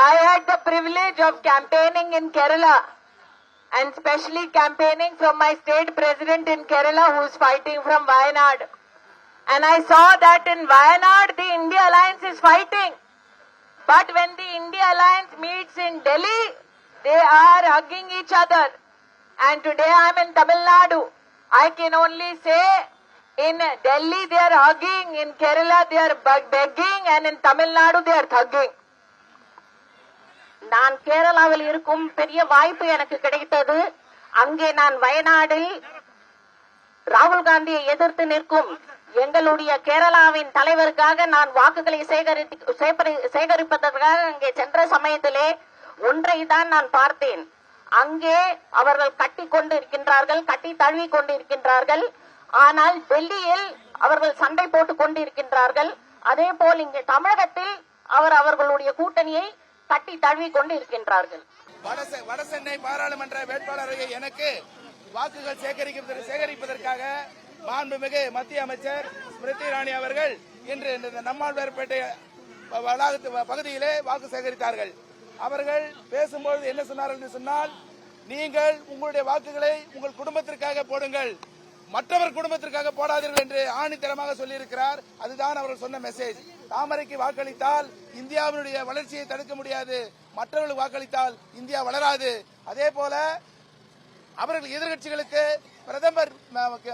I had the privilege of campaigning in Kerala, and especially campaigning from my state president in Kerala, who is fighting from Wayanad. And I saw that in Wayanad, the India Alliance is fighting. But when the India Alliance meets in Delhi, they are hugging each other. And today I am in Tamil Nadu. I can only say, in Delhi they are hugging, in Kerala they are begging, and in Tamil Nadu they are thugging. நான் கேரளாவில் இருக்கும் பெரிய வாய்ப்பு எனக்கு கிடைத்தது. அங்கே நான் வயநாடில் ராகுல் காந்தியை எதிர்த்து நிற்கும் எங்களுடைய கேரளாவின் தலைவருக்காக நான் வாக்குகளை சேகரிப்பதற்காக அங்கே சென்ற சமயத்திலே ஒன்றை தான் நான் பார்த்தேன். அங்கே அவர்கள் கட்டி கொண்டு இருக்கின்றார்கள், கட்டி தழுவி கொண்டு இருக்கின்றார்கள். ஆனால் டெல்லியில் அவர்கள் சண்டை போட்டுக் கொண்டிருக்கின்றார்கள். அதே போல் இங்கே தமிழகத்தில் அவர்களுடைய கூட்டணியை கட்டி தழுவி கொண்டு இருக்கின்றார்கள். வடசென்னை பாராளுமன்ற வேட்பாளரை எனக்கு வாக்குகள் சேகரிப்பதற்காக மாண்புமிகு மத்திய அமைச்சர் ஸ்மிருதி இரானி அவர்கள் இன்று இந்த நம்மாழ்வார்பேட்டை பகுதியிலே வாக்கு சேகரித்தார்கள். அவர்கள் பேசும்போது என்ன சொன்னார்கள் என்று சொன்னால், நீங்கள் உங்களுடைய வாக்குகளை உங்கள் குடும்பத்திற்காக போடுங்கள், மற்றவர் குடும்பத்திற்காக போடாதீர்கள் என்று ஆணித்தரமாக சொல்லியிருக்கிறார். அதுதான் அவர்கள் சொன்ன மெசேஜ். தாமரைக்கு வாக்களித்தால் இந்தியாவினுடைய வளர்ச்சியை தடுக்க முடியாது, மற்றவர்களுக்கு வாக்களித்தால் இந்தியா வளராது. அதே போல அவர்கள் எதிர்கட்சிகளுக்கு பிரதமர்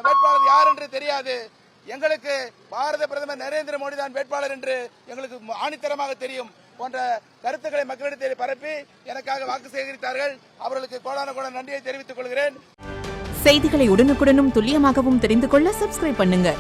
வேட்பாளர் யார் என்று தெரியாது, எங்களுக்கு பாரத பிரதமர் நரேந்திர மோடி தான் வேட்பாளர் என்று எங்களுக்கு ஆணித்தரமாக தெரியும் போன்ற கருத்துக்களை மக்களிடத்தில் பரப்பி எனக்காக வாக்கு சேகரித்தார்கள். அவர்களுக்கு கோடான நன்றியை தெரிவித்துக் கொள்கிறேன். செய்திகளை உடனுக்குடனும் துல்லியமாகவும் தெரிந்து கொள்ள சப்ஸ்கிரைப் பண்ணுங்க.